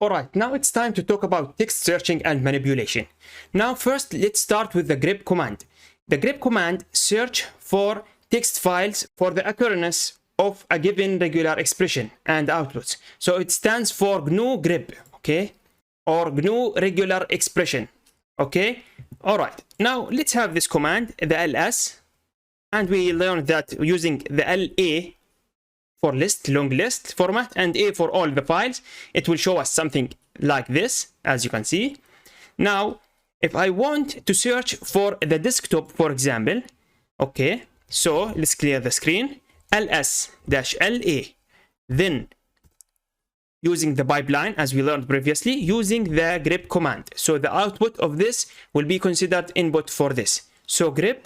Alright, now it's time to talk about text searching and manipulation. Now first, let's start with the grep command. The grep command search for text files for the occurrence of a given regular expression and outputs. So it stands for GNU grep, okay? Or GNU regular expression, okay? Alright, now let's have this command, the ls, and we learned that using the LA for list, long list format, and A for all the files, it will show us something like this, as you can see. Now, if I want to search for the desktop, for example, okay, so let's clear the screen, ls-la, then using the pipeline, as we learned previously, using the grep command. So the output of this will be considered input for this. So grep,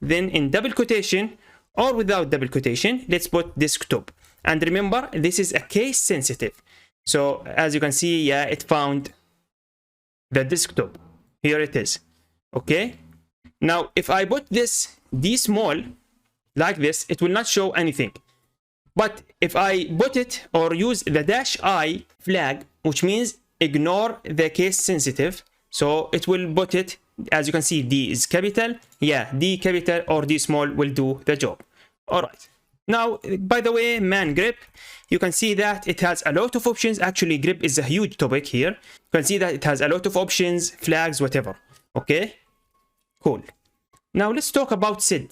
then in double quotation, or without double quotation, let's put desktop. And remember, this is a case sensitive. So as you can see, yeah, it found the desktop. Here it is. Okay. Now, if I put this D small like this, it will not show anything. But if I put it or use the -I flag, which means ignore the case sensitive, so it will put it, as you can see, D is capital. Yeah, D capital or D small will do the job. All right. Now, by the way, man grep, you can see that it has a lot of options. Actually, grep is a huge topic here. You can see that it has a lot of options, flags, whatever. Okay, cool. Now let's talk about sed.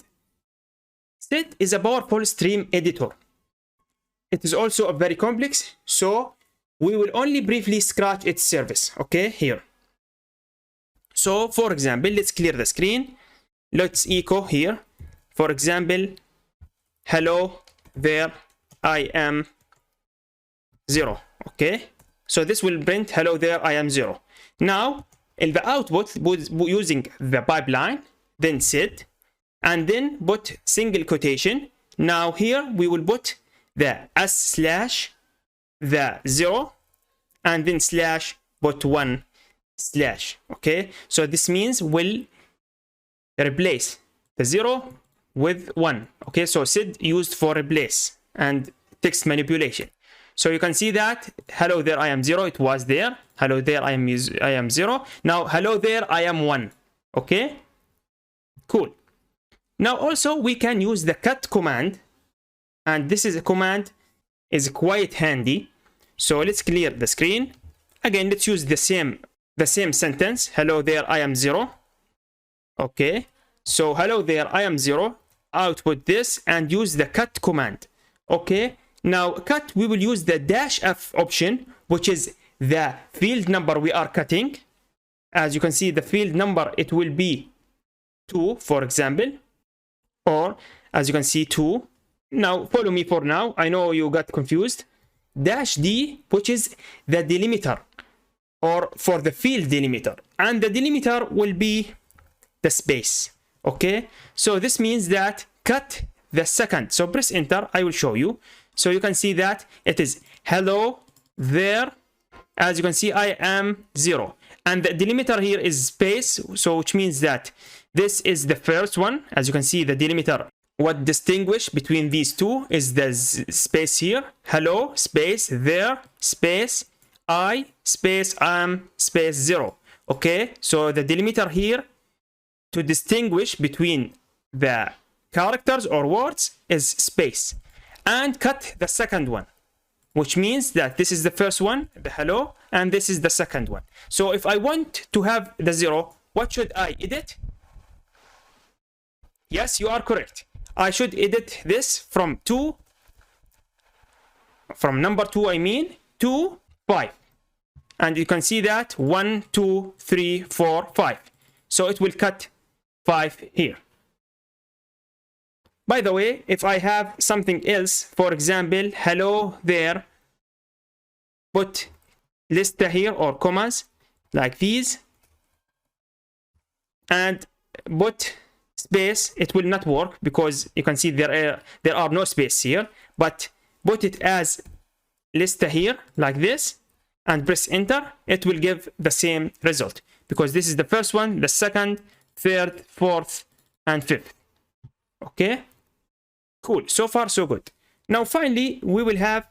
Sed is a powerful stream editor. It is also a very complex, so we will only briefly scratch its surface. Okay, here. So, for example, let's clear the screen. Let's echo here. For example, hello there, I am 0. Okay, so this will print hello there, I am 0. Now in the output, using the pipeline, then sed, and then put single quotation. Now here we will put the s/ the 0, and then slash put 1 slash. Okay, so this means we'll replace the 0 with 1. Okay, so sed used for replace and text manipulation. So you can see that hello there, I am 0, it was there. Hello there, I am 0. Now hello there, I am 1. Okay, cool. Now also we can use the cut command, and this is a command is quite handy. So let's clear the screen. Again, let's use the same sentence. Hello there, I am 0. Okay, so hello there, I am 0. Output this and use the cut command. Okay, now cut, we will use the -f option, which is the field number we are cutting. As you can see, the field number, it will be 2, for example, or as you can see, 2. Now follow me for now, I know you got confused. -d, which is the delimiter, or for the field delimiter, and the delimiter will be the space. Okay, so this means that cut the second. So press enter, I will show you. So you can see that it is hello there. As you can see, I am 0, and the delimiter here is space, so which means that this is the first one. As you can see, the delimiter, what distinguish between these two is the space here. Hello space there space I space am space 0. Okay, so the delimiter here to distinguish between the characters or words is space, and cut the second one, which means that this is the first one, the hello, and this is the second one. So if I want to have the 0, what should I edit? Yes, you are correct. I should edit this from number 2, I mean, to 5. And you can see that 1, 2, 3, 4, 5. So it will cut 5 here. By the way, if I have something else, for example, hello there, put list here or commas like these, and put space, it will not work because you can see there are no space here, but put it as list here like this and press enter, it will give the same result because this is the first one, the second, third, fourth, and fifth. Okay, cool. So far so good. Now finally we will have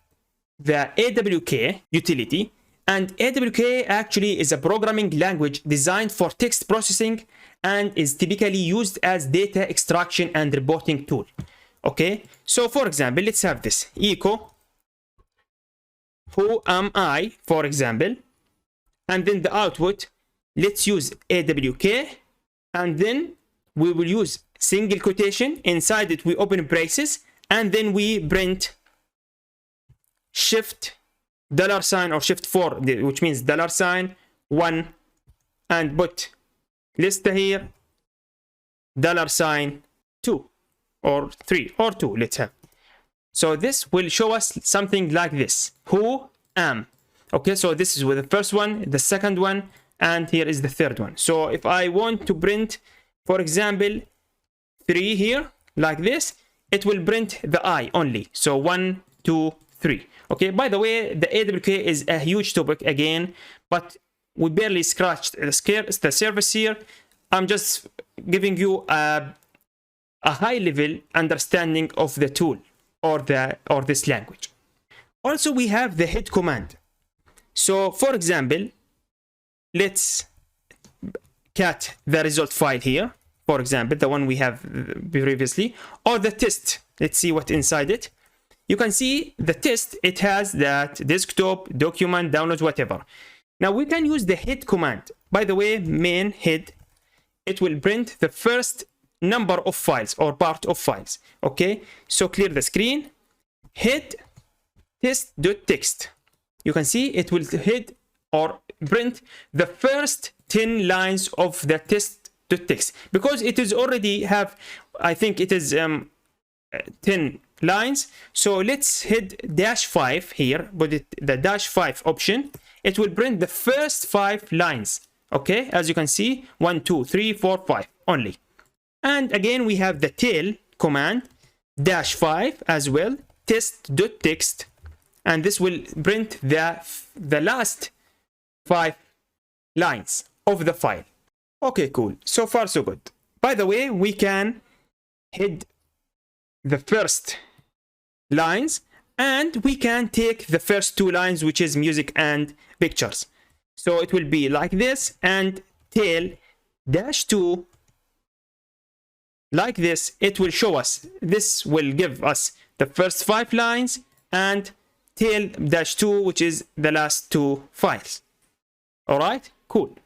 the AWK utility. And AWK actually is a programming language designed for text processing and is typically used as data extraction and reporting tool. Okay, so for example, let's have this echo who am I, for example, and then the output, let's use AWK, and then we will use single quotation. Inside it we open braces, and then we print shift $sign or shift 4, which means $1, and put lista here $2 or 3 or 2, let's have. So this will show us something like this: who am. Okay, so this is with the first one, the second one, and here is the third one. So if I want to print, for example, 3 here like this, it will print the I only. So 1, 2, 3. Okay, by the way, the AWK is a huge topic again, but we barely scratched the surface here. I'm just giving you a high level understanding of the tool or this language. Also, we have the head command. So for example, let's cat the result file here, for example, the one we have previously, or the test. Let's see what inside it. You can see the test, it has that desktop, document, download, whatever. Now we can use the head command. By the way, main head, it will print the first number of files or part of files. Okay, so clear the screen, head test.txt. You can see it will head or print the first 10 lines of the test.txt, because it is already have, I think it is 10 lines. So let's hit -5 here, but the -5 option, it will print the first 5 lines. Okay, as you can see, 1, 2, 3, 4, 5 only. And again, we have the tail command, -5 as well, test.txt, and this will print the last 5 lines of the file. Okay, cool. So far, so good. By the way, we can hit the first lines, and we can take the first 2 lines, which is music and pictures. So it will be like this, and tail -2 like this. It will show us, this will give us the first 5 lines, and tail -2, which is the last 2 files. All right, cool.